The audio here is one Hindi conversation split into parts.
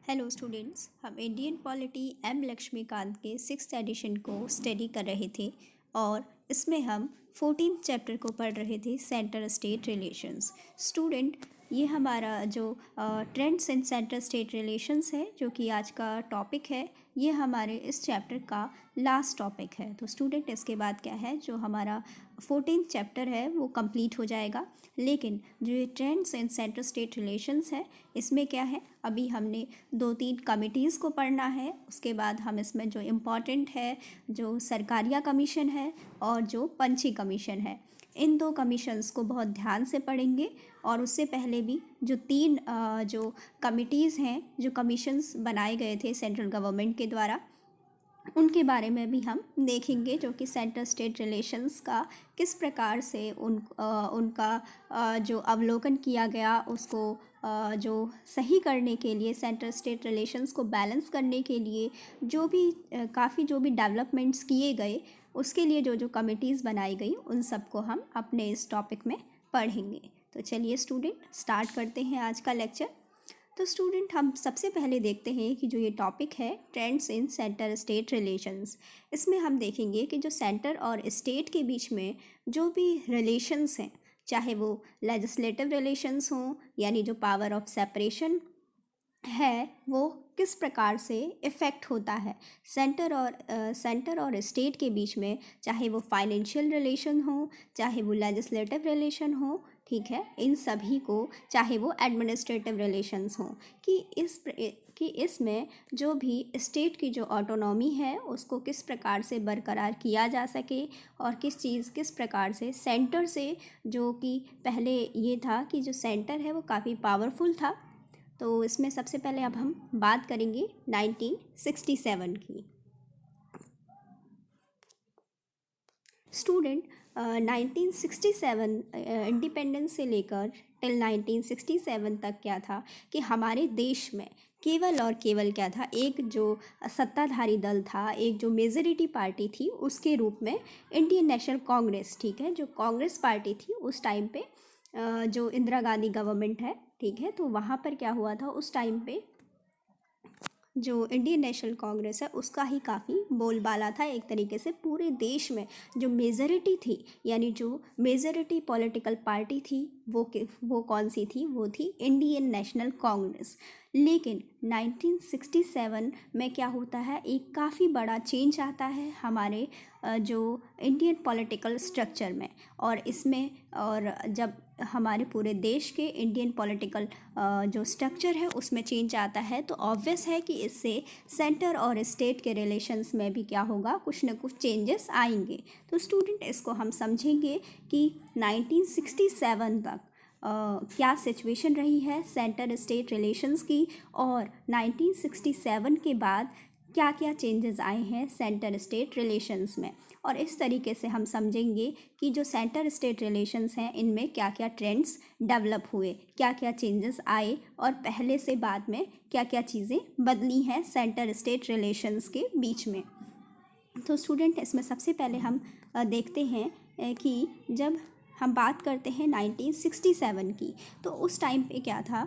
हेलो स्टूडेंट्स, हम इंडियन पॉलिटी एम लक्ष्मीकांत के 6th एडिशन को स्टडी कर रहे थे और इसमें हम 14th चैप्टर को पढ़ रहे थे सेंटर स्टेट रिलेशंस। स्टूडेंट, ये हमारा जो trends in centre state relations है, जो कि आज का टॉपिक है, ये हमारे इस चैप्टर का लास्ट टॉपिक है। तो स्टूडेंट, इसके बाद क्या है, जो हमारा 14th चैप्टर है वो कंप्लीट हो जाएगा। लेकिन जो ये trends in centre state relations है, इसमें क्या है, अभी हमने 2-3 कमिटीज़ को पढ़ना है। उसके बाद हम इसमें जो इम्पॉर्टेंट है, जो सरकारिया कमीशन है और जो पंछी कमीशन है, इन 2 कमीशंस को बहुत ध्यान से पढ़ेंगे। और उससे पहले भी जो 3 जो कमिटीज़ हैं, जो कमीशंस बनाए गए थे सेंट्रल गवर्नमेंट के द्वारा, उनके बारे में भी हम देखेंगे, जो कि सेंटर स्टेट रिलेशंस का किस प्रकार से उनका जो अवलोकन किया गया, उसको जो सही करने के लिए, सेंटर स्टेट रिलेशंस को बैलेंस करने के लिए जो भी काफ़ी जो भी डेवलपमेंट्स किए गए, उसके लिए जो जो कमिटीज़ बनाई गई, उन सबको हम अपने इस टॉपिक में पढ़ेंगे। तो चलिए स्टूडेंट, स्टार्ट करते हैं आज का लेक्चर। तो स्टूडेंट, हम सबसे पहले देखते हैं कि जो ये टॉपिक है trends in centre state relations, इसमें हम देखेंगे कि जो सेंटर और स्टेट के बीच में जो भी रिलेशंस हैं, चाहे वो लेजिस्लेटिव रिलेशंस हों, यानी जो पावर ऑफ सेपरेशन है, वो किस प्रकार से इफ़ेक्ट होता है सेंटर और स्टेट के बीच में, चाहे वो फाइनेंशियल रिलेशन हो, चाहे वो लेजिस्लेटिव रिलेशन हो, ठीक है, इन सभी को, चाहे वो एडमिनिस्ट्रेटिव रिलेशंस हों, कि इसमें जो भी स्टेट की जो ऑटोनॉमी है उसको किस प्रकार से बरकरार किया जा सके, और किस प्रकार से सेंटर से, जो कि पहले ये था कि जो सेंटर है वो काफ़ी पावरफुल था। तो इसमें सबसे पहले अब हम बात करेंगे 1967 की। स्टूडेंट, 1967 इंडिपेंडेंस से लेकर टिल 1967 तक क्या था कि हमारे देश में केवल और केवल क्या था, एक जो सत्ताधारी दल था, एक जो मेजॉरिटी पार्टी थी, उसके रूप में इंडियन नेशनल कांग्रेस, ठीक है, जो कांग्रेस पार्टी थी उस टाइम पे, जो इंदिरा गांधी गवर्नमेंट है, ठीक है, तो वहाँ पर क्या हुआ था उस टाइम पे, जो इंडियन नेशनल कांग्रेस है उसका ही काफ़ी बोलबाला था। एक तरीके से पूरे देश में जो मेजॉरिटी थी, यानी जो मेजॉरिटी पॉलिटिकल पार्टी थी, वो कौन सी थी, वो थी इंडियन नेशनल कांग्रेस। लेकिन 1967 में क्या होता है, एक काफ़ी बड़ा चेंज आता है हमारे जो इंडियन पॉलिटिकल स्ट्रक्चर में, और इसमें, और जब हमारे पूरे देश के इंडियन पॉलिटिकल जो स्ट्रक्चर है उसमें चेंज आता है, तो ऑब्वियस है कि इससे सेंटर और स्टेट के रिलेशंस में भी क्या होगा, कुछ न कुछ चेंजेस आएंगे। तो स्टूडेंट, इसको हम समझेंगे कि 1967 तक क्या सिचुएशन रही है सेंटर स्टेट रिलेशंस की, और 1967 के बाद क्या क्या चेंजेस आए हैं सेंटर स्टेट रिलेशंस में। और इस तरीके से हम समझेंगे कि जो सेंटर स्टेट रिलेशंस हैं, इनमें क्या क्या ट्रेंड्स डेवलप हुए, क्या क्या चेंजेस आए, और पहले से बाद में क्या क्या चीज़ें बदली हैं सेंटर स्टेट रिलेशंस के बीच में। तो स्टूडेंट, इसमें सबसे पहले हम देखते हैं कि जब हम बात करते हैं 1967 की, तो उस टाइम पे क्या था,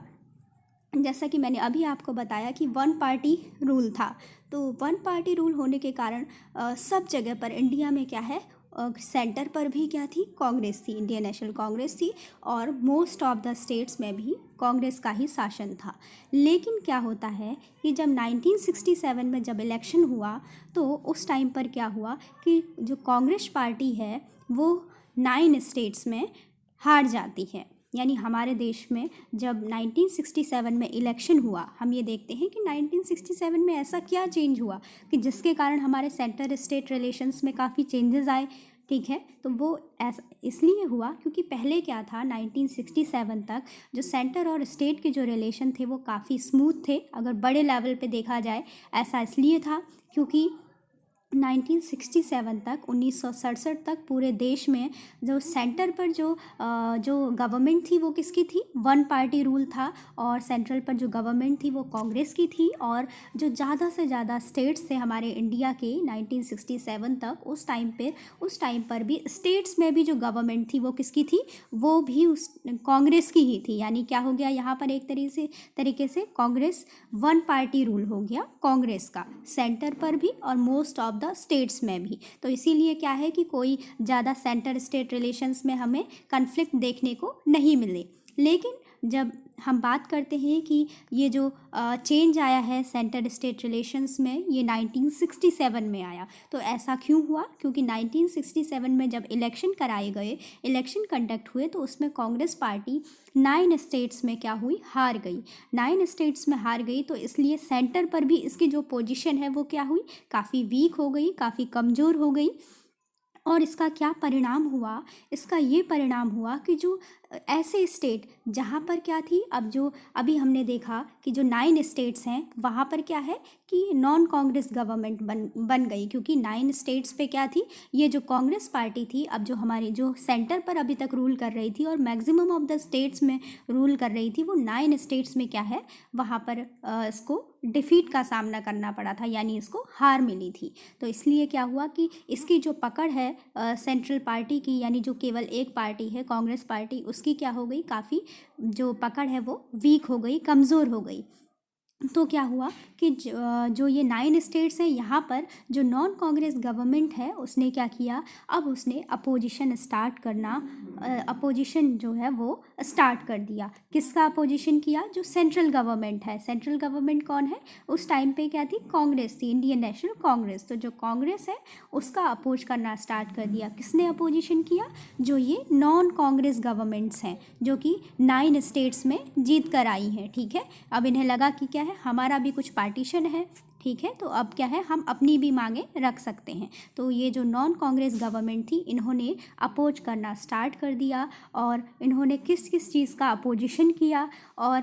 जैसा कि मैंने अभी आपको बताया कि वन पार्टी रूल था। तो वन पार्टी रूल होने के कारण सब जगह पर इंडिया में क्या है, सेंटर पर भी क्या थी, कांग्रेस थी, इंडियन नेशनल कांग्रेस थी, और मोस्ट ऑफ द स्टेट्स में भी कांग्रेस का ही शासन था। लेकिन क्या होता है कि जब 1967 में जब इलेक्शन हुआ, तो उस टाइम पर क्या हुआ कि जो कांग्रेस पार्टी है वो 9 स्टेट्स में हार जाती है। यानी हमारे देश में जब 1967 में इलेक्शन हुआ, हम ये देखते हैं कि 1967 में ऐसा क्या चेंज हुआ कि जिसके कारण हमारे सेंटर स्टेट रिलेशंस में काफ़ी चेंजेस आए, ठीक है। तो वो ऐसा इसलिए हुआ क्योंकि पहले क्या था, 1967 तक जो सेंटर और स्टेट के जो रिलेशन थे वो काफ़ी स्मूथ थे, अगर बड़े लेवल पे देखा जाए। ऐसा इसलिए था क्योंकि 1967 तक 1967 तक पूरे देश में जो सेंटर पर जो गवर्नमेंट थी वो किसकी थी, वन पार्टी रूल था। और सेंट्रल पर जो गवर्नमेंट थी वो कांग्रेस की थी। और जो ज़्यादा से ज़्यादा स्टेट्स थे हमारे इंडिया के 1967 तक, उस टाइम पर भी स्टेट्स में भी जो गवर्नमेंट थी वो किसकी थी, वो भी उस कांग्रेस की ही थी। यानी क्या हो गया यहाँ पर, एक तरीके से कांग्रेस वन पार्टी रूल हो गया कांग्रेस का, सेंटर पर भी और मोस्ट ऑफ द स्टेट्स में भी। तो इसीलिए क्या है कि कोई ज़्यादा सेंटर स्टेट रिलेशंस में हमें कन्फ्लिक्ट देखने को नहीं मिले। लेकिन जब हम बात करते हैं कि ये जो चेंज आया है सेंटर स्टेट रिलेशंस में, ये 1967 में आया। तो ऐसा क्यों हुआ, क्योंकि 1967 में जब इलेक्शन कराए गए, इलेक्शन कंडक्ट हुए, तो उसमें कांग्रेस पार्टी 9 स्टेट्स में क्या हुई, हार गई। 9 स्टेट्स में हार गई, तो इसलिए सेंटर पर भी इसकी जो पोजीशन है वो क्या हुई, काफ़ी वीक हो गई, काफ़ी कमज़ोर हो गई। और इसका क्या परिणाम हुआ, इसका ये परिणाम हुआ कि जो ऐसे स्टेट जहाँ पर क्या थी, अब जो अभी हमने देखा कि जो 9 स्टेट्स हैं वहाँ पर क्या है कि नॉन कांग्रेस गवर्नमेंट बन गई, क्योंकि 9 स्टेट्स पे क्या थी, ये जो कांग्रेस पार्टी थी, अब जो हमारी जो सेंटर पर अभी तक रूल कर रही थी और मैक्सिमम ऑफ द स्टेट्स में रूल कर रही थी, वो 9 स्टेट्स में क्या है, वहाँ पर इसको डिफीट का सामना करना पड़ा था, यानी इसको हार मिली थी। तो इसलिए क्या हुआ कि इसकी जो पकड़ है सेंट्रल पार्टी की, यानी जो केवल एक पार्टी है कांग्रेस पार्टी, उसकी क्या हो गई, काफ़ी जो पकड़ है वो वीक हो गई, कमज़ोर हो गई। तो क्या हुआ कि जो ये 9 स्टेट्स हैं, यहाँ पर जो नॉन कांग्रेस गवर्नमेंट है उसने क्या किया, अब उसने अपोजिशन स्टार्ट करना, अपोजिशन जो है वो स्टार्ट कर दिया। किसका अपोजिशन किया, जो सेंट्रल गवर्नमेंट है। सेंट्रल गवर्नमेंट कौन है, उस टाइम पे क्या थी, कांग्रेस थी, इंडियन नेशनल कांग्रेस। तो जो कांग्रेस है उसका अपोज करना स्टार्ट कर दिया। किसने अपोजिशन किया, जो ये नॉन कांग्रेस गवर्नमेंट्स हैं, जो कि 9 स्टेट्स में जीत कर आई हैं। ठीक है, अब इन्हें लगा कि क्या है, हमारा भी कुछ पार्टीशन है, ठीक है, तो अब क्या है, हम अपनी भी मांगे रख सकते हैं। तो ये जो नॉन कांग्रेस गवर्नमेंट थी, इन्होंने अपोज करना स्टार्ट कर दिया। और इन्होंने किस किस चीज़ का अपोजिशन किया, और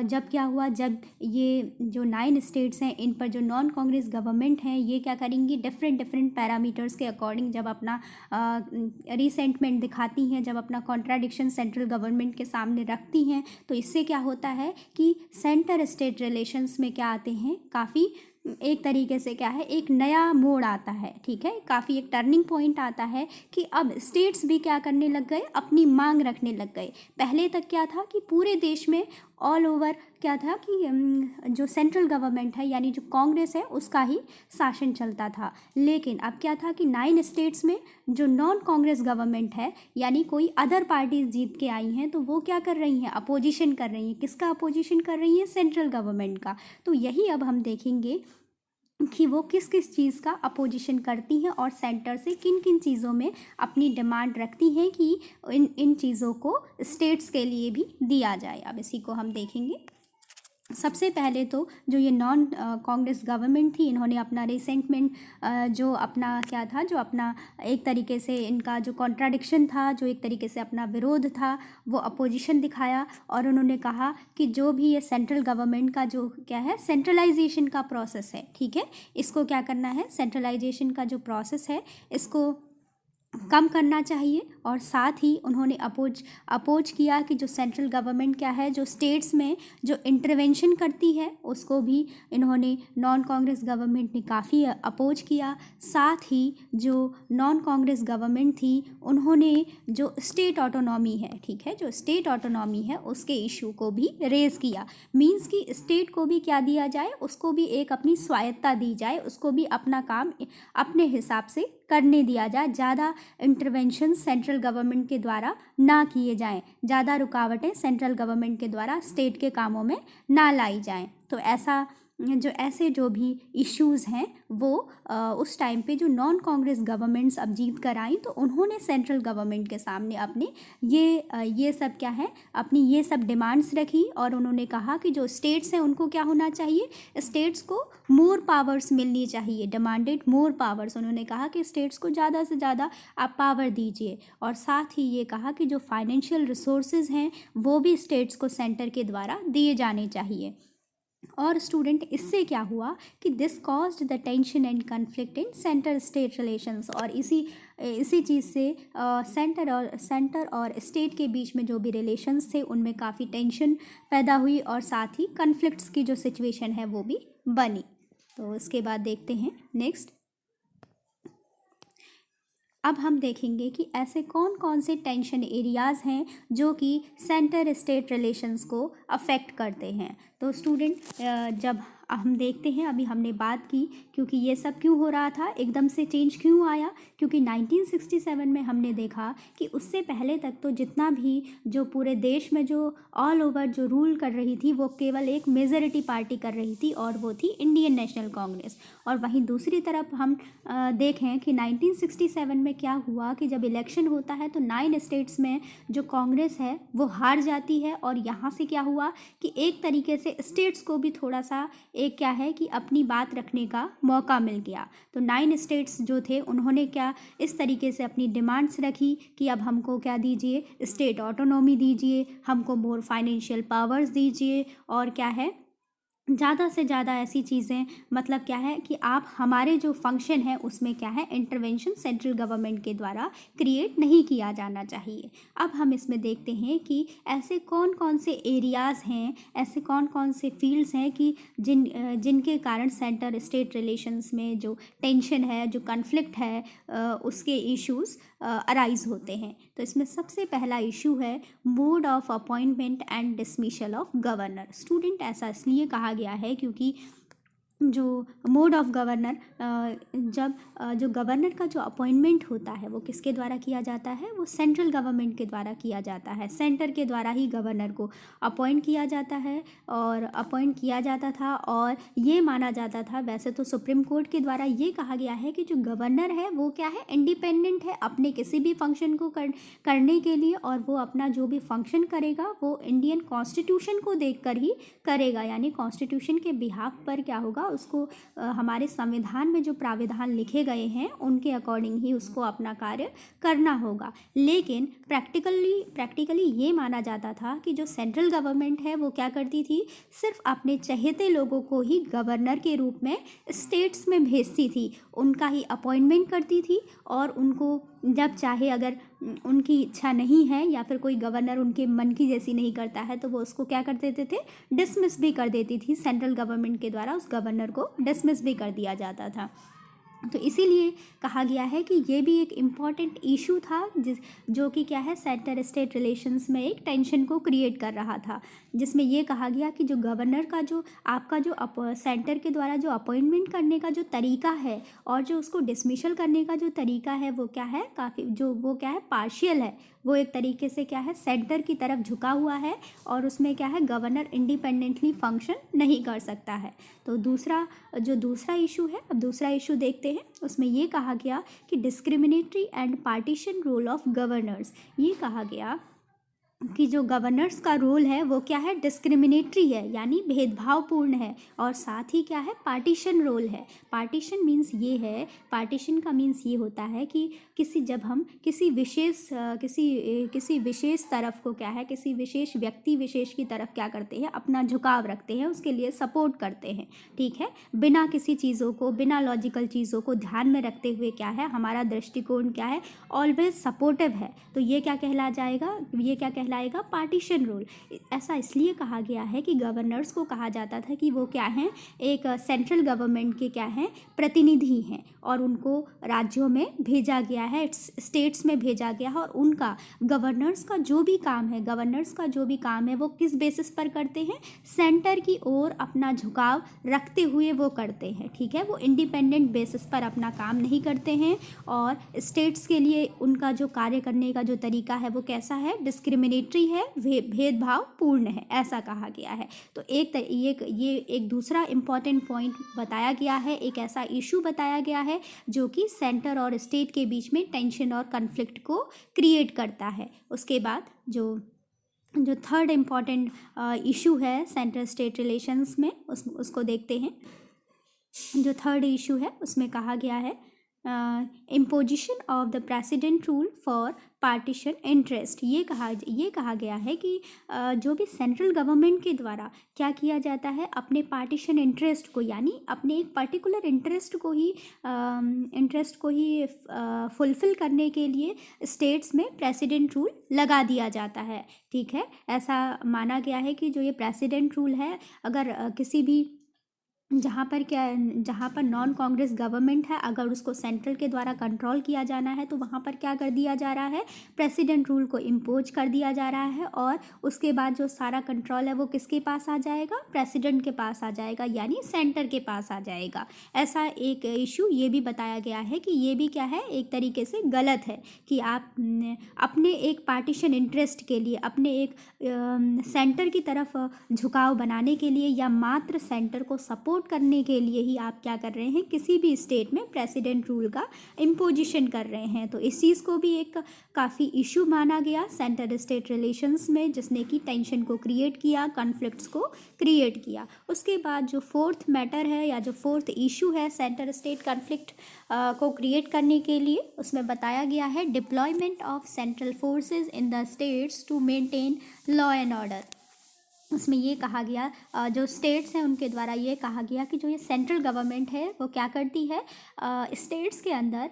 जब क्या हुआ, जब ये जो 9 स्टेट्स हैं, इन पर जो नॉन कांग्रेस गवर्नमेंट हैं, ये क्या करेंगी, डिफरेंट पैरामीटर्स के अकॉर्डिंग जब अपना रिसेंटमेंट दिखाती हैं, जब अपना कॉन्ट्राडिक्शन सेंट्रल गवर्नमेंट के सामने रखती हैं, तो इससे क्या होता है कि सेंटर स्टेट रिलेशंस में क्या आते हैं, काफ़ी एक तरीके से क्या है, एक नया मोड़ आता है। ठीक है, काफ़ी एक टर्निंग पॉइंट आता है कि अब स्टेट्स भी क्या करने लग गए, अपनी मांग रखने लग गए। पहले तक क्या था कि पूरे देश में ऑल ओवर क्या था कि जो सेंट्रल गवर्नमेंट है, यानी जो कांग्रेस है, उसका ही शासन चलता था। लेकिन अब क्या था कि 9 स्टेट्स में जो नॉन कांग्रेस गवर्नमेंट है, यानी कोई अदर पार्टीज जीत के आई हैं, तो वो क्या कर रही हैं, अपोजिशन कर रही हैं। किसका अपोजिशन कर रही हैं, सेंट्रल गवर्नमेंट का। तो यही अब हम देखेंगे कि वो किस किस चीज़ का अपोजिशन करती हैं और सेंटर से किन किन चीज़ों में अपनी डिमांड रखती हैं कि इन चीज़ों को स्टेट्स के लिए भी दिया जाए। अब इसी को हम देखेंगे। सबसे पहले तो जो ये नॉन कांग्रेस गवर्नमेंट थी, इन्होंने अपना रिसेंटमेंट जो अपना क्या था, जो अपना एक तरीके से इनका जो कॉन्ट्राडिक्शन था, जो एक तरीके से अपना विरोध था, वो अपोजिशन दिखाया। और उन्होंने कहा कि जो भी ये सेंट्रल गवर्नमेंट का जो क्या है, सेंट्रलाइजेशन का प्रोसेस है, ठीक है, इसको क्या करना है, सेंट्रलाइजेशन का जो प्रोसेस है इसको कम करना चाहिए। और साथ ही उन्होंने अपोज किया कि जो सेंट्रल गवर्नमेंट क्या है, जो स्टेट्स में जो इंटरवेंशन करती है, उसको भी इन्होंने नॉन कांग्रेस गवर्नमेंट ने काफ़ी अपोज किया। साथ ही जो नॉन कांग्रेस गवर्नमेंट थी, उन्होंने जो स्टेट ऑटोनॉमी है, ठीक है, जो स्टेट ऑटोनॉमी है, उसके इशू को भी रेज़ किया। मींस कि स्टेट को भी क्या दिया जाए, उसको भी एक अपनी स्वायत्ता दी जाए, उसको भी अपना काम अपने हिसाब से करने दिया जाए। ज़्यादा इंटरवेंशन सेंट्रल गवर्नमेंट के द्वारा ना किए जाएं, ज़्यादा रुकावटें सेंट्रल गवर्नमेंट के द्वारा स्टेट के कामों में ना लाई जाएं। तो ऐसे जो भी इश्यूज़ हैं वो उस टाइम पे जो नॉन कांग्रेस गवर्नमेंट्स अब जीत कर आई, तो उन्होंने सेंट्रल गवर्नमेंट के सामने अपने ये सब क्या है, अपनी ये सब डिमांड्स रखी। और उन्होंने कहा कि जो स्टेट्स हैं उनको क्या होना चाहिए, स्टेट्स को मोर पावर्स मिलनी चाहिए, डिमांडेड मोर पावर्स। उन्होंने कहा कि स्टेट्स को ज़्यादा से ज़्यादा आप पावर दीजिए। और साथ ही ये कहा कि जो फाइनेंशियल रिसोर्सेज हैं वो भी स्टेट्स को सेंटर के द्वारा दिए जाने चाहिए। और स्टूडेंट इससे क्या हुआ कि this caused the tension and conflict in centre state relations, और इसी चीज़ से सेंटर और स्टेट के बीच में जो भी रिलेशंस थे उनमें काफ़ी टेंशन पैदा हुई और साथ ही कन्फ्लिक्ट्स की जो सिचुएशन है वो भी बनी। तो इसके बाद देखते हैं नेक्स्ट। अब हम देखेंगे कि ऐसे कौन कौन से टेंशन एरियाज़ हैं जो कि सेंटर स्टेट रिलेशंस को अफेक्ट करते हैं। तो स्टूडेंट जब हम देखते हैं, अभी हमने बात की क्योंकि ये सब क्यों हो रहा था, एकदम से चेंज क्यों आया, क्योंकि 1967 में हमने देखा कि उससे पहले तक तो जितना भी जो पूरे देश में जो ऑल ओवर जो रूल कर रही थी वो केवल एक मेजॉरिटी पार्टी कर रही थी और वो थी इंडियन नेशनल कांग्रेस। और वहीं दूसरी तरफ हम देखें कि 1967 में क्या हुआ कि जब इलेक्शन होता है तो 9 स्टेट्स में जो कांग्रेस है वो हार जाती है, और यहाँ से क्या हुआ कि एक तरीके से स्टेट्स को भी थोड़ा सा एक क्या है कि अपनी बात रखने का मौका मिल गया। तो 9 स्टेट्स जो थे उन्होंने क्या इस तरीके से अपनी डिमांड्स रखी कि अब हमको क्या दीजिए, स्टेट ऑटोनॉमी दीजिए, हमको मोर फाइनेंशियल पावर्स दीजिए, और क्या है ज़्यादा से ज़्यादा ऐसी चीज़ें, मतलब क्या है कि आप हमारे जो फंक्शन है उसमें क्या है इंटरवेंशन सेंट्रल गवर्नमेंट के द्वारा क्रिएट नहीं किया जाना चाहिए। अब हम इसमें देखते हैं कि ऐसे कौन कौन से एरियाज़ हैं, ऐसे कौन कौन से फील्ड्स हैं कि जिनके कारण सेंटर स्टेट रिलेशंस में जो टेंशन है, जो कन्फ्लिक्ट है, उसके इश्यूज़ अराइज होते हैं। तो इसमें सबसे पहला इशू है mode of appointment and dismissal of governor. Student ऐसा इसलिए कहा गया है क्योंकि जो मोड ऑफ गवर्नर, जब जो गवर्नर का जो अपॉइंटमेंट होता है वो किसके द्वारा किया जाता है, वो सेंट्रल गवर्नमेंट के द्वारा किया जाता है। सेंटर के द्वारा ही गवर्नर को अपॉइंट किया जाता है और अपॉइंट किया जाता था, और ये माना जाता था, वैसे तो सुप्रीम कोर्ट के द्वारा ये कहा गया है कि जो गवर्नर है वो क्या है इंडिपेंडेंट है अपने किसी भी फंक्शन को करने के लिए, और वो अपना जो भी फंक्शन करेगा वो इंडियन कॉन्स्टिट्यूशन को देखकर ही करेगा, यानी कॉन्स्टिट्यूशन के बिहाफ पर क्या होगा उसको हमारे संविधान में जो प्राविधान लिखे गए हैं उनके अकॉर्डिंग ही उसको अपना कार्य करना होगा। लेकिन प्रैक्टिकली ये माना जाता था कि जो सेंट्रल गवर्नमेंट है वो क्या करती थी, सिर्फ अपने चहेते लोगों को ही गवर्नर के रूप में स्टेट्स में भेजती थी, उनका ही अपॉइंटमेंट करती थी, और उनको जब चाहे अगर उनकी इच्छा नहीं है या फिर कोई गवर्नर उनके मन की जैसी नहीं करता है तो वो उसको क्या कर देते थे, डिसमिस भी कर देती थी। सेंट्रल गवर्नमेंट के द्वारा उस गवर्नर को डिसमिस भी कर दिया जाता था। तो इसीलिए कहा गया है कि ये भी एक इम्पॉर्टेंट इशू था जो कि क्या है सेंटर स्टेट रिलेशंस में एक टेंशन को क्रिएट कर रहा था, जिसमें ये कहा गया कि जो गवर्नर का जो आपका जो सेंटर के द्वारा जो अपॉइंटमेंट करने का जो तरीका है और जो उसको डिसमिशल करने का जो तरीका है वो क्या है काफ़ी जो वो क्या है पार्शियल है, वो एक तरीके से क्या है सेंटर की तरफ झुका हुआ है, और उसमें क्या है गवर्नर इंडिपेंडेंटली फंक्शन नहीं कर सकता है। तो दूसरा इशू है, अब दूसरा इशू देखते हैं। उसमें ये कहा गया कि discriminatory and partition role of governors. ये कहा गया कि जो गवर्नर्स का रोल है वो क्या है डिस्क्रिमिनेटरी है, यानी भेदभावपूर्ण है, और साथ ही क्या है पार्टीशन रोल है। पार्टीशन मीन्स ये है, पार्टीशन का मीन्स ये होता है कि जब हम किसी विशेष तरफ को क्या है किसी विशेष व्यक्ति विशेष की तरफ क्या करते हैं अपना झुकाव रखते हैं, उसके लिए सपोर्ट करते हैं, ठीक है, बिना किसी चीज़ों को बिना लॉजिकल चीज़ों को ध्यान में रखते हुए क्या है हमारा दृष्टिकोण क्या है ऑलवेज सपोर्टिव है। तो ये क्या कहलाएगा पार्टीशन रोल। ऐसा इसलिए कहा गया है कि गवर्नर्स को कहा जाता था कि वो क्या हैं एक सेंट्रल गवर्नमेंट के क्या हैं प्रतिनिधि हैं, और उनको राज्यों में भेजा गया है, स्टेट्स में भेजा गया है, और उनका गवर्नर्स का जो भी काम है वो किस बेसिस पर करते हैं, सेंटर की ओर अपना झुकाव रखते हुए वो करते हैं, ठीक है, वो इंडिपेंडेंट बेसिस पर अपना काम नहीं करते हैं, और स्टेट्स के लिए उनका जो कार्य करने का जो तरीका है वो कैसा है डिस्क्रिमिनेटरी है, भेदभावपूर्ण है, ऐसा कहा गया है। तो ये एक दूसरा इम्पॉर्टेंट पॉइंट बताया गया है, एक ऐसा इशू बताया गया है जो कि सेंटर और स्टेट के बीच में टेंशन और कन्फ्लिक्ट को क्रिएट करता है। उसके बाद जो थर्ड इम्पॉर्टेंट इशू है सेंटर स्टेट रिलेशंस में उसको देखते हैं। जो थर्ड इशू है उसमें कहा गया है imposition of the precedent rule for partition interest. ये कहा गया है कि जो भी सेंट्रल गवर्नमेंट के द्वारा क्या किया जाता है, अपने पार्टीशन इंटरेस्ट को, यानी अपने एक पर्टिकुलर इंटरेस्ट को ही फुलफिल करने के लिए स्टेट्स में प्रेसिडेंट रूल लगा दिया जाता है। ठीक है, ऐसा माना गया है कि जो ये प्रेसिडेंट रूल है, अगर किसी भी जहाँ पर नॉन कांग्रेस गवर्नमेंट है, अगर उसको सेंट्रल के द्वारा कंट्रोल किया जाना है तो वहाँ पर क्या कर दिया जा रहा है, प्रेसिडेंट रूल को इम्पोज कर दिया जा रहा है। और उसके बाद जो सारा कंट्रोल है वो किसके पास आ जाएगा, प्रेसिडेंट के पास आ जाएगा, यानी सेंटर के पास आ जाएगा। ऐसा एक इशू ये भी बताया गया है कि ये भी क्या है, एक तरीके से गलत है कि आप अपने एक पार्टीशन इंटरेस्ट के लिए, अपने एक सेंटर की तरफ झुकाव बनाने के लिए या मात्र सेंटर को सपोर्ट करने के लिए ही आप क्या कर रहे हैं, किसी भी स्टेट में प्रेसिडेंट रूल का इम्पोजिशन कर रहे हैं। तो इस चीज़ को भी एक काफ़ी इशू माना गया सेंटर स्टेट रिलेशंस में, जिसने कि टेंशन को क्रिएट किया, कॉन्फ्लिक्ट्स को क्रिएट किया। उसके बाद जो फोर्थ मैटर है या जो फोर्थ इशू है सेंटर स्टेट कॉन्फ्लिक्ट को क्रिएट करने के लिए, उसमें बताया गया है deployment of central forces in the states to maintain law and order. उसमें ये कहा गया, जो स्टेट्स हैं उनके द्वारा ये कहा गया कि जो ये सेंट्रल गवर्नमेंट है वो क्या करती है, स्टेट्स के अंदर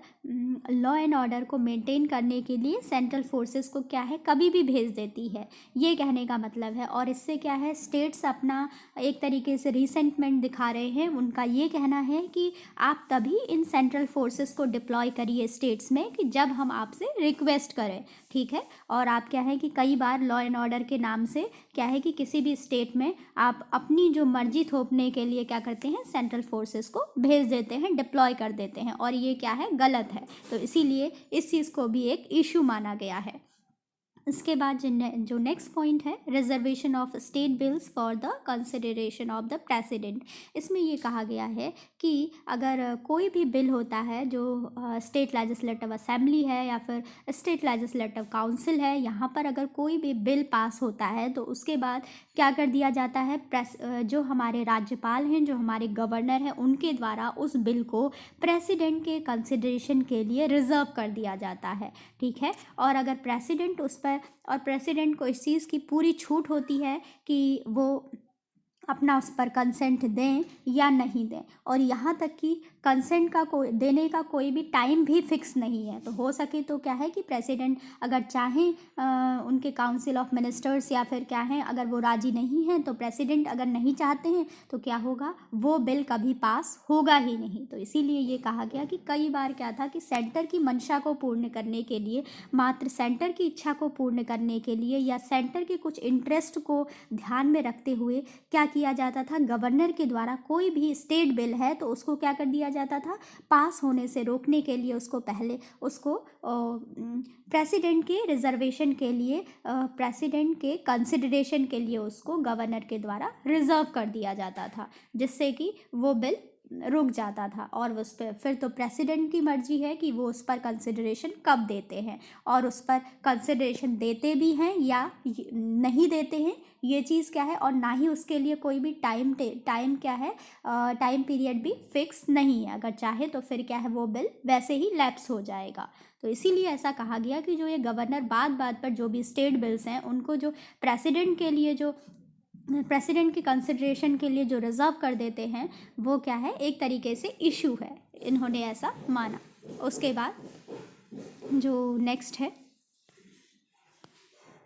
लॉ एंड ऑर्डर को मेंटेन करने के लिए सेंट्रल फोर्सेस को क्या है, कभी भी भेज देती है, ये कहने का मतलब है। और इससे क्या है, स्टेट्स अपना एक तरीके से रिसेंटमेंट दिखा रहे हैं। उनका ये कहना है कि आप तभी इन सेंट्रल फोर्सेस को डिप्लॉय करिए स्टेट्स में कि जब हम आपसे रिक्वेस्ट करें। ठीक है, और आप क्या है कि कई बार लॉ एंड ऑर्डर के नाम से क्या है कि किसी भी स्टेट में आप अपनी जो मर्जी थोपने के लिए क्या करते हैं, सेंट्रल फोर्सेस को भेज देते हैं, डिप्लॉय कर देते हैं, और ये क्या है, गलत है। तो इसीलिए इस चीज़ को भी एक इशू माना गया है। इसके बाद जो नेक्स्ट पॉइंट है, reservation of state bills for the consideration of the president. इसमें ये कहा गया है कि अगर कोई भी बिल होता है जो स्टेट लेजिस्लेटिव असेंबली है या फिर स्टेट लेजिस्लेटिव काउंसिल है, यहाँ पर अगर कोई भी बिल पास होता है तो उसके बाद क्या कर दिया जाता है, जो हमारे राज्यपाल हैं, जो हमारे गवर्नर हैं, उनके द्वारा उस बिल को प्रेसिडेंट के कंसिडरेशन के लिए रिजर्व कर दिया जाता है। ठीक है, और अगर प्रेसिडेंट प्रेसिडेंट को इस चीज़ की पूरी छूट होती है कि वो अपना उस पर कंसेंट दें या नहीं दें, और यहाँ तक कि कंसेंट का देने का कोई भी टाइम भी फिक्स नहीं है। तो हो सके तो क्या है कि प्रेसिडेंट अगर चाहें, उनके काउंसिल ऑफ मिनिस्टर्स या फिर क्या है, अगर वो राजी नहीं हैं, तो प्रेसिडेंट अगर नहीं चाहते हैं तो क्या होगा, वो बिल कभी पास होगा ही नहीं। तो इसीलिए ये कहा गया कि कई बार क्या था कि सेंटर की मंशा को पूर्ण करने के लिए, मात्र सेंटर की इच्छा को पूर्ण करने के लिए या सेंटर के कुछ इंटरेस्ट को ध्यान में रखते हुए क्या किया जाता था, गवर्नर के द्वारा कोई भी स्टेट बिल है तो उसको क्या कर दिया जाता था, पास होने से रोकने के लिए उसको प्रेसिडेंट के रिजर्वेशन के लिए, प्रेसिडेंट के कंसिडरेशन के लिए उसको गवर्नर के द्वारा रिजर्व कर दिया जाता था, जिससे कि वो बिल रुक जाता था। और उस पर फिर तो प्रेसिडेंट की मर्जी है कि वो उस पर कंसिडरेशन कब देते हैं, और उस पर कंसिडरेशन देते भी हैं या नहीं देते हैं, ये चीज़ क्या है, और ना ही उसके लिए कोई भी टाइम क्या है, टाइम पीरियड भी फिक्स नहीं है। अगर चाहे तो फिर क्या है, वो बिल वैसे ही लैप्स हो जाएगा। तो इसीलिए ऐसा कहा गया कि जो ये गवर्नर बात पर जो भी स्टेट बिल्स हैं उनको जो प्रेसिडेंट की कंसिडरेशन के लिए जो रिजर्व कर देते हैं, वो क्या है, एक तरीके से इशू है, इन्होंने ऐसा माना। उसके बाद जो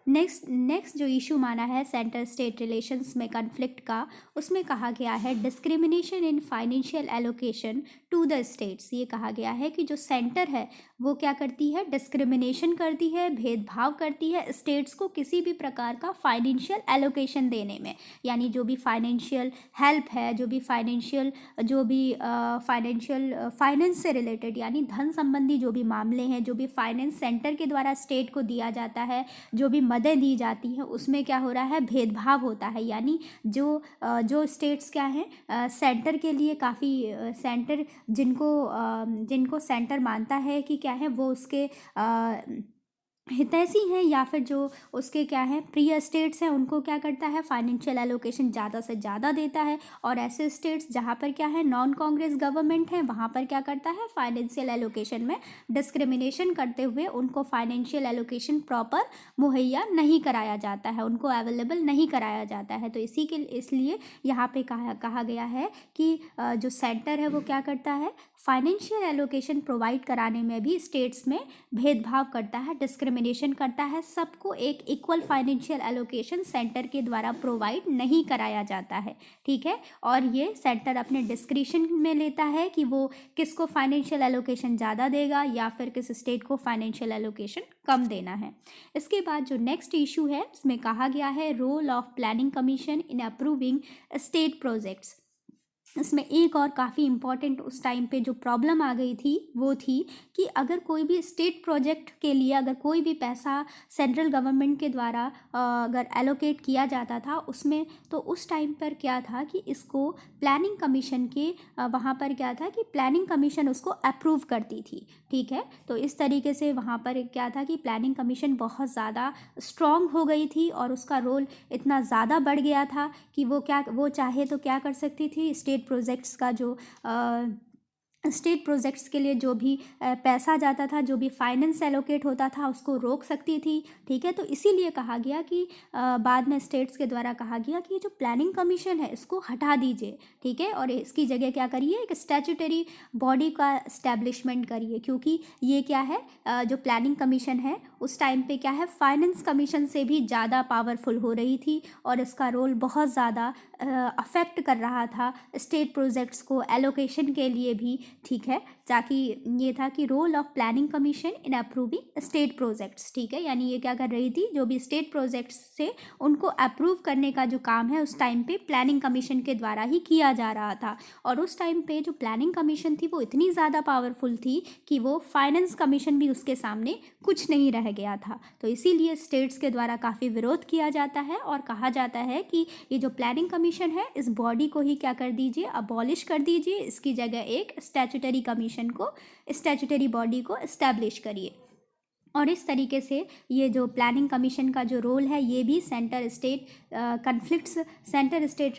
नेक्स्ट जो इशू माना है सेंटर स्टेट रिलेशंस में कॉन्फ्लिक्ट का, उसमें कहा गया है discrimination in financial allocation to the states. ये कहा गया है कि जो सेंटर है वो क्या करती है, डिस्क्रिमिनेशन करती है, भेदभाव करती है स्टेट्स को किसी भी प्रकार का फाइनेंशियल एलोकेशन देने में। यानी जो भी फाइनेंशियल हेल्प है, जो भी फाइनेंस से रिलेटेड, यानी धन संबंधी जो भी मामले हैं, जो भी फाइनेंस सेंटर के द्वारा स्टेट को दिया जाता है, जो भी मदद दी जाती हैं, उसमें क्या हो रहा है, भेदभाव होता है। यानी जो स्टेट्स क्या हैं, सेंटर के लिए काफ़ी सेंटर जिनको सेंटर मानता है कि क्या है, वो उसके हितैषी हैं या फिर जो उसके क्या है प्रिय स्टेट्स हैं उनको क्या करता है फाइनेंशियल एलोकेशन ज़्यादा से ज़्यादा देता है, और ऐसे स्टेट्स जहाँ पर क्या है नॉन कांग्रेस गवर्नमेंट है वहाँ पर क्या करता है फाइनेंशियल एलोकेशन में डिस्क्रिमिनेशन करते हुए उनको फाइनेंशियल एलोकेशन प्रॉपर मुहैया नहीं कराया जाता है, उनको अवेलेबल नहीं कराया जाता है। तो इसलिए यहाँ पे कहा गया है कि जो सेंटर है वो क्या करता है फाइनेंशियल एलोकेशन प्रोवाइड कराने में भी स्टेट्स में भेदभाव करता है, डिस्क्रिमिनेशन करता है, सबको एक इक्वल फाइनेंशियल एलोकेशन सेंटर के द्वारा प्रोवाइड नहीं कराया जाता है। ठीक है, और ये सेंटर अपने डिस्क्रिशन में लेता है कि वो किसको फाइनेंशियल एलोकेशन ज़्यादा देगा या फिर किस स्टेट को फाइनेंशियल एलोकेशन कम देना है। इसके बाद जो नेक्स्ट इशू है उसमें कहा गया है role of planning commission in approving state projects. इसमें एक और काफ़ी इम्पॉर्टेंट उस टाइम पे जो प्रॉब्लम आ गई थी वो थी कि अगर कोई भी स्टेट प्रोजेक्ट के लिए अगर कोई भी पैसा सेंट्रल गवर्नमेंट के द्वारा अगर एलोकेट किया जाता था उसमें, तो उस टाइम पर क्या था कि इसको प्लानिंग कमीशन के वहाँ पर क्या था कि प्लानिंग कमीशन उसको अप्रूव करती थी। ठीक है, तो इस तरीके से वहाँ पर क्या था कि प्लानिंग कमीशन बहुत ज़्यादा स्ट्रॉन्ग हो गई थी और उसका रोल इतना ज़्यादा बढ़ गया था कि वो चाहे तो क्या कर सकती थी स्टेट प्रोजेक्ट्स का जो स्टेट प्रोजेक्ट्स के लिए जो भी पैसा जाता था, जो भी फाइनेंस एलोकेट होता था उसको रोक सकती थी। ठीक है, तो इसीलिए कहा गया कि बाद में स्टेट्स के द्वारा कहा गया कि जो प्लानिंग कमीशन है इसको हटा दीजिए। ठीक है, और इसकी जगह क्या करिए एक स्टैट्यूटरी बॉडी का इस्टेब्लिशमेंट करिए, क्योंकि ये क्या है जो प्लानिंग कमीशन है उस टाइम पे क्या है फाइनेंस कमीशन से भी ज़्यादा पावरफुल हो रही थी और इसका रोल बहुत ज़्यादा अफेक्ट कर रहा था स्टेट प्रोजेक्ट्स को एलोकेशन के लिए भी। ठीक है, ताकि ये था कि role of planning commission in approving state projects. ठीक है, यानी ये क्या कर रही थी जो भी स्टेट प्रोजेक्ट्स से उनको अप्रूव करने का जो काम है उस टाइम पे प्लानिंग कमीशन के द्वारा ही किया जा रहा था। और उस टाइम पे जो प्लानिंग कमीशन थी वो इतनी ज़्यादा पावरफुल थी कि वो फाइनेंस कमीशन भी उसके सामने कुछ नहीं रह गया था। तो इसीलिए स्टेट्स के द्वारा काफ़ी विरोध किया जाता है और कहा जाता है कि ये जो प्लानिंग कमीशन है इस बॉडी को ही क्या कर दीजिए अबॉलिश कर दीजिए, इसकी जगह एक स्टैट्यूटरी कमीशन को स्टैट्यूटरी बॉडी को इस्टेब्लिश करिए। और इस तरीके से ये जो प्लानिंग कमीशन का जो रोल है ये भी सेंटर स्टेट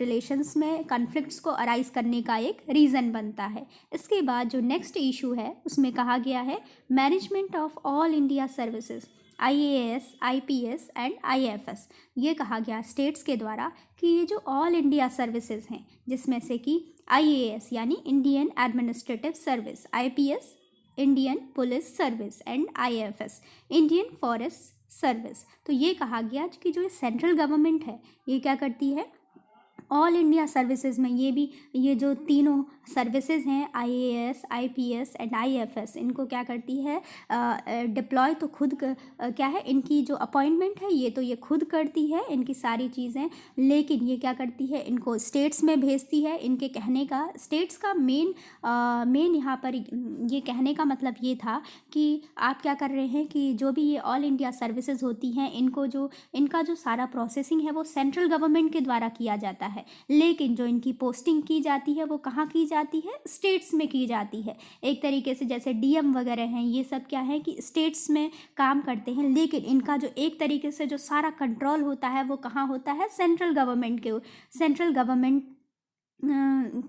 रिलेशंस में कन्फ्लिक्ट्स को अराइज करने का एक रीज़न बनता है। इसके बाद जो नेक्स्ट इशू है उसमें कहा गया है management of all India services IAS, IPS and IFS। ये कहा गया स्टेट्स के द्वारा कि ये जो ऑल इंडिया सर्विसेज हैं जिसमें से कि IAS यानी Indian administrative service, IPS Indian police service and IFS Indian forest service. तो ये कहा गया कि जो सेंट्रल गवर्नमेंट है ये क्या करती है ऑल इंडिया सर्विसेज में ये जो तीनों सर्विसेज हैं IAS, IPS एंड IFS इनको क्या करती है डिप्लॉय तो खुद क्या है इनकी जो अपॉइंटमेंट है ये खुद करती है इनकी सारी चीज़ें, लेकिन ये क्या करती है इनको स्टेट्स में भेजती है। इनके कहने का स्टेट्स का मेन यहाँ पर ये कहने का मतलब ये था कि आप क्या कर रहे हैं कि जो भी ये ऑल इंडिया सर्विसेज होती हैं इनका जो सारा प्रोसेसिंग है वो सेंट्रल गवर्नमेंट के द्वारा किया जाता है, लेकिन जो इनकी पोस्टिंग की जाती है वो कहाँ की जाती है स्टेट्स में की जाती है। एक तरीके से जैसे DM वगैरह हैं ये सब क्या है कि स्टेट्स में काम करते हैं, लेकिन इनका जो एक तरीके से जो सारा कंट्रोल होता है वो कहाँ होता है सेंट्रल गवर्नमेंट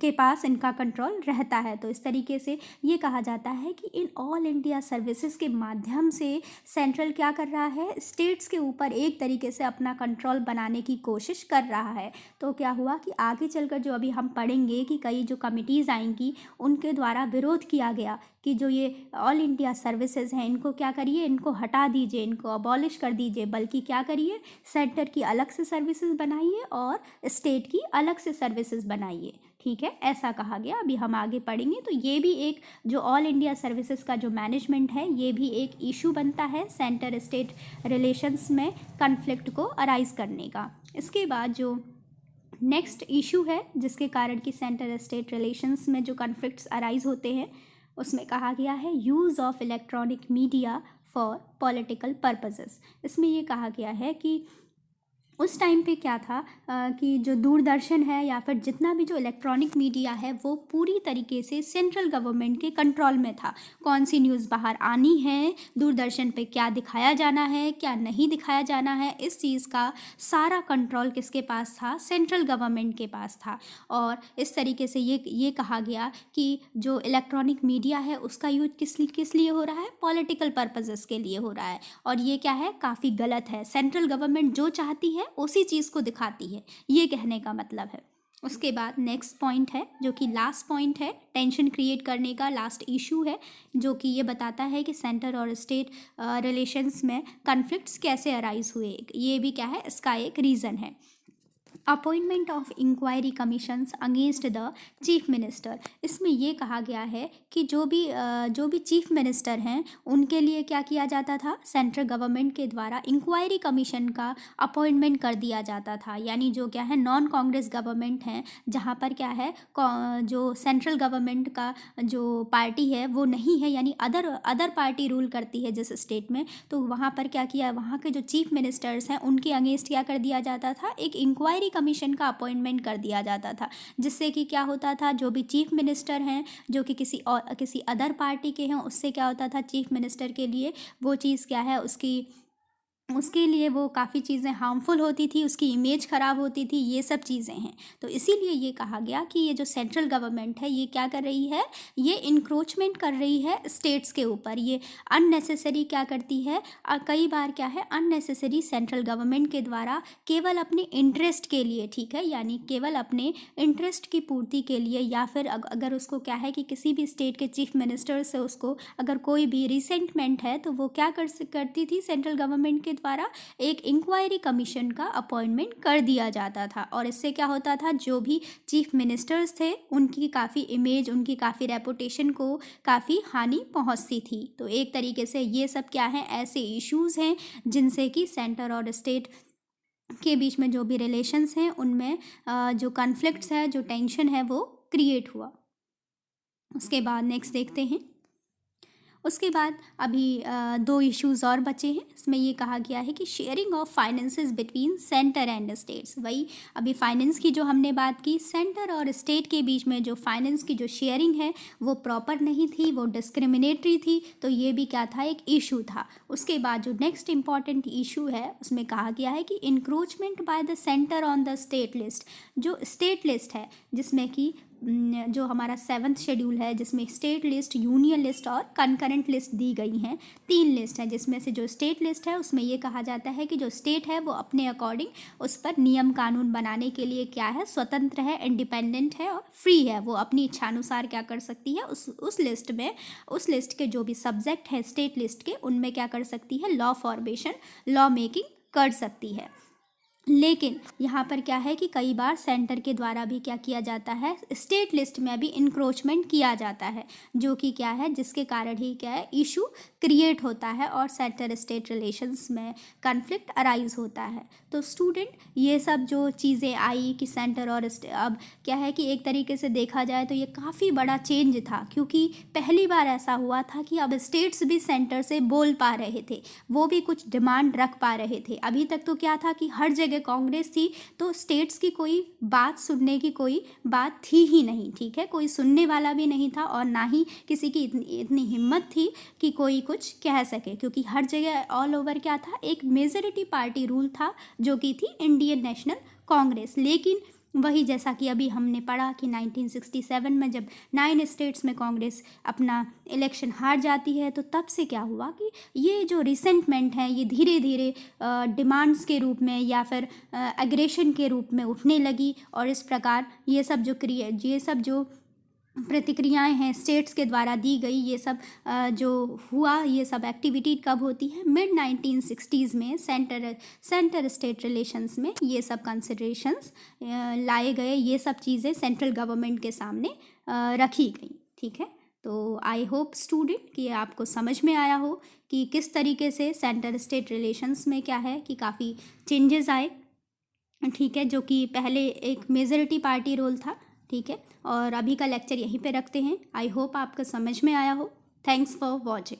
के पास इनका कंट्रोल रहता है। तो इस तरीके से ये कहा जाता है कि इन ऑल इंडिया सर्विसेज के माध्यम से सेंट्रल क्या कर रहा है स्टेट्स के ऊपर एक तरीके से अपना कंट्रोल बनाने की कोशिश कर रहा है। तो क्या हुआ कि आगे चलकर जो अभी हम पढ़ेंगे कि कई जो कमिटीज़ आएंगी उनके द्वारा विरोध किया गया कि जो ये ऑल इंडिया सर्विसेज हैं इनको क्या करिए इनको हटा दीजिए, इनको अबॉलिश कर दीजिए, बल्कि क्या करिए सेंटर की अलग से सर्विसेज बनाइए और स्टेट की अलग से सर्विसेज बनाइए। ठीक है, ऐसा कहा गया। अभी हम आगे पढ़ेंगे तो ये भी एक जो ऑल इंडिया सर्विसेज का जो मैनेजमेंट है ये भी एक इशू बनता है सेंटर स्टेट रिलेशंस में कन्फ्लिक्ट को अराइज करने का। इसके बाद जो नेक्स्ट इशू है जिसके कारण कि सेंटर स्टेट रिलेशंस में जो कन्फ्लिक्ट्स अराइज होते हैं उसमें कहा गया है use of electronic media for political purposes. इसमें ये कहा गया है कि उस टाइम पे क्या था कि जो दूरदर्शन है या फिर जितना भी जो इलेक्ट्रॉनिक मीडिया है वो पूरी तरीके से सेंट्रल गवर्नमेंट के कंट्रोल में था। कौन सी न्यूज़ बाहर आनी है, दूरदर्शन पे क्या दिखाया जाना है, क्या नहीं दिखाया जाना है, इस चीज़ का सारा कंट्रोल किसके पास था? सेंट्रल गवर्नमेंट के पास था। और इस तरीके से ये कहा गया कि जो इलेक्ट्रॉनिक मीडिया है उसका यूज किस लिए हो रहा है? पॉलिटिकल पर्पसेस के लिए हो रहा है। और ये क्या है? काफ़ी गलत है। सेंट्रल गवर्नमेंट जो चाहती है उसी चीज़ को दिखाती है, ये कहने का मतलब है। उसके बाद नेक्स्ट पॉइंट है जो कि लास्ट पॉइंट है, टेंशन क्रिएट करने का लास्ट इशू है, जो कि ये बताता है कि सेंटर और स्टेट रिलेशंस में कन्फ्लिक्ट्स कैसे अराइज हुए। ये भी क्या है? इसका एक रीज़न है। Appointment of inquiry commissions against the chief minister. इसमें ये कहा गया है कि जो भी चीफ मिनिस्टर हैं उनके लिए क्या किया जाता था? सेंट्रल गवर्नमेंट के द्वारा इंक्वायरी कमीशन का अपॉइंटमेंट कर दिया जाता था। यानी जो क्या है, नॉन कांग्रेस गवर्नमेंट हैं जहाँ पर क्या है, जो सेंट्रल गवर्नमेंट का जो पार्टी है वो नहीं है, यानी अदर पार्टी रूल करती है जिस स्टेट में, तो वहाँ पर क्या किया, वहाँ के जो चीफ मिनिस्टर्स हैं उनके अगेंस्ट क्या कर दिया जाता था? एक इंक्वायरी कमीशन का अपॉइंटमेंट कर दिया जाता था। जिससे कि क्या होता था, जो भी चीफ मिनिस्टर हैं जो कि किसी अदर पार्टी के हैं, उससे क्या होता था, चीफ मिनिस्टर के लिए वो चीज़ क्या है, उसके लिए वो काफ़ी चीज़ें हार्मफुल होती थी, उसकी इमेज ख़राब होती थी, ये सब चीज़ें हैं। तो इसीलिए ये कहा गया कि ये जो सेंट्रल गवर्नमेंट है ये क्या कर रही है, ये इंक्रोचमेंट कर रही है स्टेट्स के ऊपर। ये अननेसेसरी क्या करती है, कई बार क्या है, अननेसेसरी सेंट्रल गवर्नमेंट के द्वारा केवल अपने इंटरेस्ट के लिए, ठीक है, यानी केवल अपने इंटरेस्ट की पूर्ति के लिए, या फिर अगर उसको क्या है कि किसी भी स्टेट के चीफ मिनिस्टर से उसको अगर कोई भी रिसेंटमेंट है तो वो क्या करती थी, सेंट्रल गवर्नमेंट के द्वारा एक इंक्वायरी कमीशन का अपॉइंटमेंट कर दिया जाता था। और इससे क्या होता था, जो भी चीफ मिनिस्टर्स थे उनकी काफ़ी इमेज, उनकी काफ़ी रेपुटेशन को काफ़ी हानि पहुंचती थी। तो एक तरीके से ये सब क्या है, ऐसे इश्यूज़ हैं जिनसे कि सेंटर और स्टेट के बीच में जो भी रिलेशंस हैं उनमें जो कॉन्फ्लिक्ट्स है, जो टेंशन है, वो क्रिएट हुआ। उसके बाद नेक्स्ट देखते हैं। उसके बाद अभी दो इश्यूज़ और बचे हैं। इसमें ये कहा गया है कि sharing of finances between centre and states. वही अभी फाइनेंस की जो हमने बात की, सेंटर और स्टेट के बीच में जो फाइनेंस की जो शेयरिंग है वो प्रॉपर नहीं थी, वो डिस्क्रिमिनेटरी थी। तो ये भी क्या था, एक इशू था। उसके बाद जो नेक्स्ट इंपॉर्टेंट इशू है उसमें कहा गया है कि encroachment by the centre on the state list. जो स्टेट लिस्ट है जिसमें कि जो हमारा 7th शेड्यूल है, जिसमें स्टेट लिस्ट, यूनियन लिस्ट और कंकरेंट लिस्ट दी गई हैं। 3 लिस्ट हैं, जिसमें से जो स्टेट लिस्ट है उसमें ये कहा जाता है कि जो स्टेट है वो अपने अकॉर्डिंग उस पर नियम कानून बनाने के लिए क्या है, स्वतंत्र है, इंडिपेंडेंट है और फ्री है। वो अपनी इच्छानुसार क्या कर सकती है, उस लिस्ट में, उस लिस्ट के जो भी सब्जेक्ट है स्टेट लिस्ट के, उनमें क्या कर सकती है, लॉ फॉर्मेशन, लॉ मेकिंग कर सकती है। लेकिन यहाँ पर क्या है कि कई बार सेंटर के द्वारा भी क्या किया जाता है, स्टेट लिस्ट में भी इंक्रोचमेंट किया जाता है, जो कि क्या है, जिसके कारण ही क्या है, इशू क्रिएट होता है और सेंटर स्टेट रिलेशंस में कन्फ्लिक्ट अराइज होता है। तो स्टूडेंट, ये सब जो चीज़ें आई कि सेंटर और अब क्या है कि एक तरीके से देखा जाए तो ये काफ़ी बड़ा चेंज था, क्योंकि पहली बार ऐसा हुआ था कि अब स्टेट्स भी सेंटर से बोल पा रहे थे, वो भी कुछ डिमांड रख पा रहे थे। अभी तक तो क्या था कि हर जगह कांग्रेस थी, तो स्टेट्स की कोई बात सुनने की कोई बात थी ही नहीं, ठीक है, कोई सुनने वाला भी नहीं था और ना ही किसी की इतनी हिम्मत थी कि कोई कुछ कह सके, क्योंकि हर जगह ऑल ओवर क्या था, एक मेजॉरिटी पार्टी रूल था जो कि थी इंडियन नेशनल कांग्रेस। लेकिन वही जैसा कि अभी हमने पढ़ा कि 1967 में जब 9 स्टेट्स में कांग्रेस अपना इलेक्शन हार जाती है, तो तब से क्या हुआ कि ये जो रिसेंटमेंट है ये धीरे धीरे डिमांड्स के रूप में या फिर एग्रेशन के रूप में उठने लगी। और इस प्रकार ये सब जो प्रतिक्रियाएं हैं स्टेट्स के द्वारा दी गई, ये सब जो हुआ, ये सब एक्टिविटी कब होती है, मिड 1960s में सेंटर स्टेट रिलेशंस में ये सब कंसिडरेशंस लाए गए, ये सब चीज़ें सेंट्रल गवर्नमेंट के सामने रखी गई, ठीक है। तो आई होप स्टूडेंट कि आपको समझ में आया हो कि किस तरीके से सेंटर स्टेट रिलेशंस में क्या है कि काफ़ी चेंजेस आए, ठीक है, जो कि पहले एक मेजॉरिटी पार्टी रोल था, ठीक है। और अभी का लेक्चर यहीं पे रखते हैं। आई होप आपको समझ में आया हो। Thanks for watching.